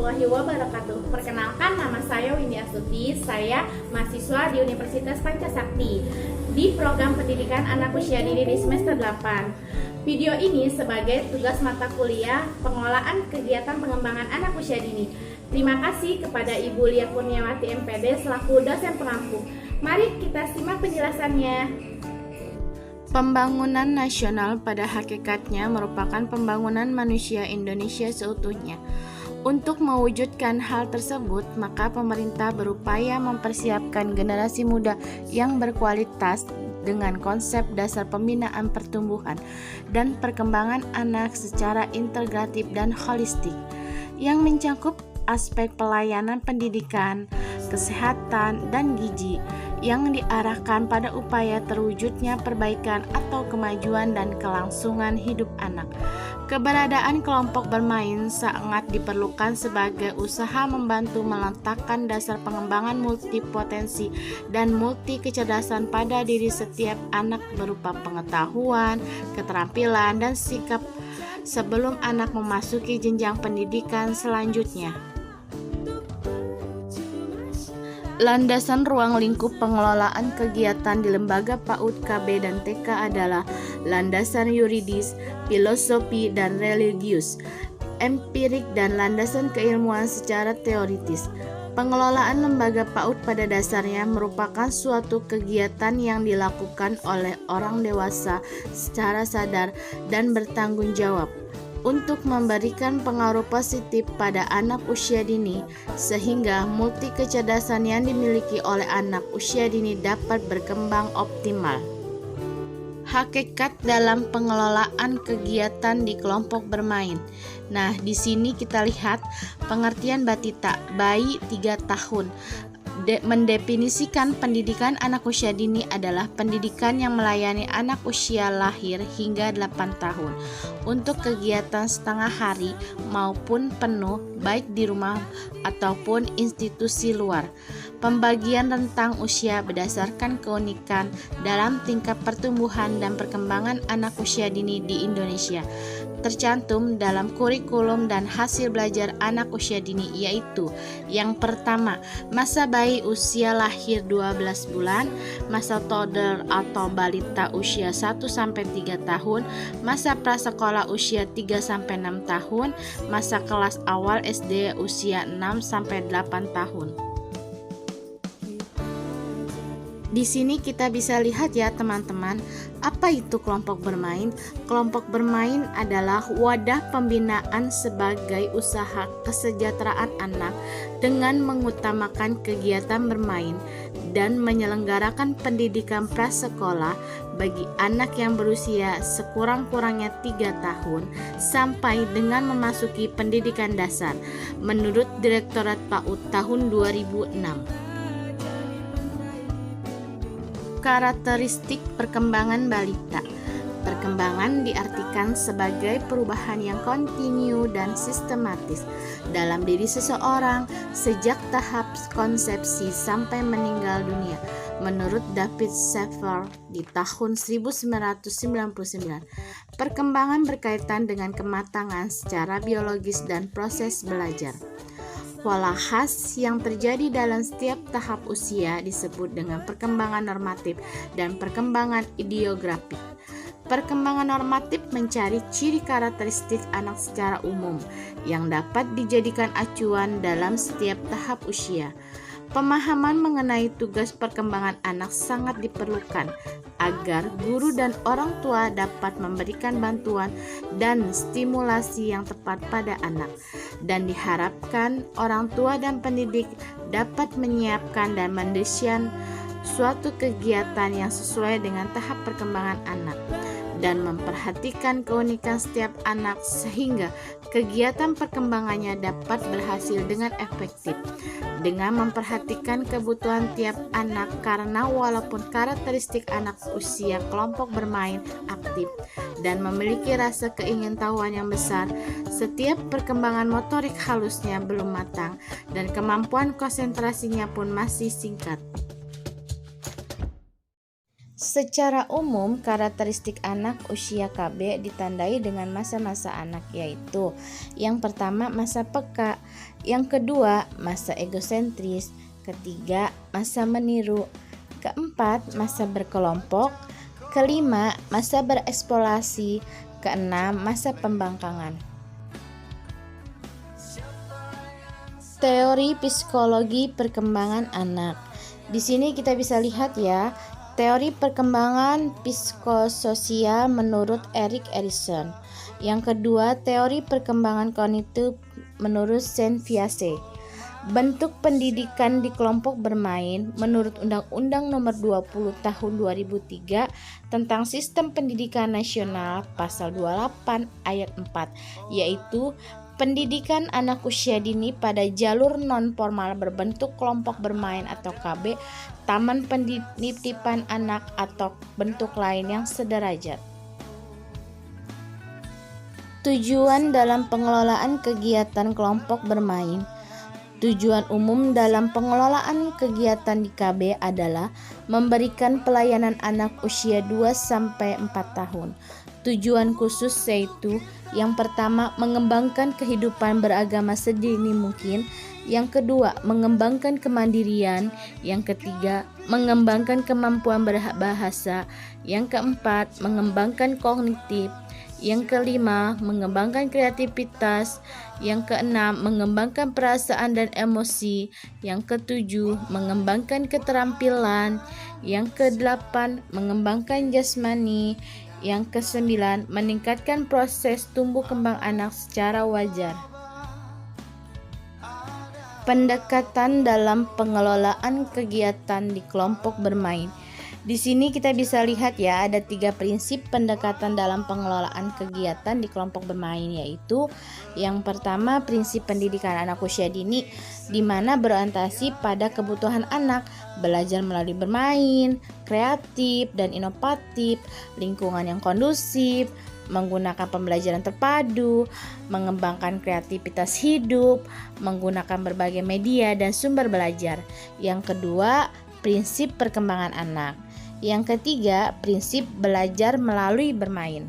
warahmatullahi wabarakatuh. Perkenalkan, nama saya Windy Astuti. Saya mahasiswa di Universitas Pancasakti di program pendidikan anak usia dini di semester 8. Video ini sebagai tugas mata kuliah pengelolaan kegiatan pengembangan anak usia dini. Terima kasih kepada Ibu Lia Kurniawati MPD selaku dosen pengampu. Mari kita simak penjelasannya. Pembangunan nasional pada hakikatnya merupakan pembangunan manusia Indonesia seutuhnya. Untuk mewujudkan hal tersebut, maka pemerintah berupaya mempersiapkan generasi muda yang berkualitas dengan konsep dasar pembinaan pertumbuhan dan perkembangan anak secara integratif dan holistik, yang mencakup aspek pelayanan pendidikan, kesehatan, dan gizi, yang diarahkan pada upaya terwujudnya perbaikan atau kemajuan dan kelangsungan hidup anak. Keberadaan kelompok bermain sangat diperlukan sebagai usaha membantu meletakkan dasar pengembangan multipotensi dan multi kecerdasan pada diri setiap anak berupa pengetahuan, keterampilan, dan sikap sebelum anak memasuki jenjang pendidikan selanjutnya. Landasan ruang lingkup pengelolaan kegiatan di lembaga PAUD, KB, dan TK adalah landasan yuridis, filosofi, dan religius, empirik, dan landasan keilmuan secara teoritis. Pengelolaan lembaga PAUD pada dasarnya merupakan suatu kegiatan yang dilakukan oleh orang dewasa secara sadar dan bertanggung jawab untuk memberikan pengaruh positif pada anak usia dini, sehingga multi kecerdasan yang dimiliki oleh anak usia dini dapat berkembang optimal. Hakikat dalam pengelolaan kegiatan di kelompok bermain. Nah, di sini kita lihat pengertian Batita, bayi 3 tahun. Mendefinisikan pendidikan anak usia dini adalah pendidikan yang melayani anak usia lahir hingga 8 tahun untuk kegiatan setengah hari maupun penuh baik di rumah ataupun institusi luar. Pembagian rentang usia berdasarkan keunikan dalam tingkat pertumbuhan dan perkembangan anak usia dini di Indonesia tercantum dalam kurikulum dan hasil belajar anak usia dini, yaitu yang pertama, masa bayi usia lahir 12 bulan, masa toddler atau balita usia 1-3 tahun, masa prasekolah usia 3-6 tahun, masa kelas awal SD usia 6-8 tahun. Di sini kita bisa lihat ya teman-teman, apa itu kelompok bermain? Kelompok bermain adalah wadah pembinaan sebagai usaha kesejahteraan anak dengan mengutamakan kegiatan bermain dan menyelenggarakan pendidikan prasekolah bagi anak yang berusia sekurang-kurangnya 3 tahun sampai dengan memasuki pendidikan dasar menurut Direktorat PAUD tahun 2006. Karakteristik perkembangan balita. Perkembangan diartikan sebagai perubahan yang kontinu dan sistematis dalam diri seseorang sejak tahap konsepsi sampai meninggal dunia. Menurut David Sheffer di tahun 1999, perkembangan berkaitan dengan kematangan secara biologis dan proses belajar. Pola khas yang terjadi dalam setiap tahap usia disebut dengan perkembangan normatif dan perkembangan ideografik. Perkembangan normatif mencari ciri karakteristik anak secara umum yang dapat dijadikan acuan dalam setiap tahap usia. Pemahaman mengenai tugas perkembangan anak sangat diperlukan agar guru dan orang tua dapat memberikan bantuan dan stimulasi yang tepat pada anak, dan diharapkan orang tua dan pendidik dapat menyiapkan dan mendesain suatu kegiatan yang sesuai dengan tahap perkembangan anak dan memperhatikan keunikan setiap anak sehingga kegiatan perkembangannya dapat berhasil dengan efektif dengan memperhatikan kebutuhan tiap anak, karena walaupun karakteristik anak usia kelompok bermain aktif dan memiliki rasa keingintahuan yang besar, setiap perkembangan motorik halusnya belum matang dan kemampuan konsentrasinya pun masih singkat. Secara umum, karakteristik anak usia KB ditandai dengan masa-masa anak, yaitu yang pertama masa peka, Yang kedua, masa egosentris. Ketiga, masa meniru. Keempat, masa berkelompok. Kelima, masa bereksplorasi. Keenam, masa pembangkangan. Teori psikologi perkembangan anak. Di sini kita bisa lihat ya, teori perkembangan psikososial menurut Erik Erikson. Yang kedua, teori perkembangan kognitif menurut Saint Viaset. Bentuk pendidikan di kelompok bermain menurut Undang-Undang Nomor 20 Tahun 2003 tentang Sistem Pendidikan Nasional Pasal 28 Ayat 4, yaitu pendidikan anak usia dini pada jalur non-formal berbentuk kelompok bermain atau KB, taman penitipan anak atau bentuk lain yang sederajat. Tujuan dalam pengelolaan kegiatan kelompok bermain. Tujuan umum dalam pengelolaan kegiatan di KB adalah memberikan pelayanan anak usia 2-4 tahun. Tujuan khusus yaitu yang pertama, mengembangkan kehidupan beragama sedini mungkin. Yang kedua, mengembangkan kemandirian. Yang ketiga, mengembangkan kemampuan berbahasa. Yang keempat, mengembangkan kognitif. Yang kelima, mengembangkan kreativitas. Yang keenam, mengembangkan perasaan dan emosi. Yang ketujuh, mengembangkan keterampilan. Yang kedelapan, mengembangkan jasmani. Yang kesembilan, meningkatkan proses tumbuh kembang anak secara wajar. Pendekatan dalam pengelolaan kegiatan di kelompok bermain. Di sini kita bisa lihat ya, ada 3 prinsip pendekatan dalam pengelolaan kegiatan di kelompok bermain, yaitu yang pertama, prinsip pendidikan anak usia dini, di mana berorientasi pada kebutuhan anak, belajar melalui bermain, kreatif dan inovatif, lingkungan yang kondusif, menggunakan pembelajaran terpadu, mengembangkan kreativitas hidup, menggunakan berbagai media dan sumber belajar. Yang kedua, prinsip perkembangan anak. Yang ketiga, prinsip belajar melalui bermain.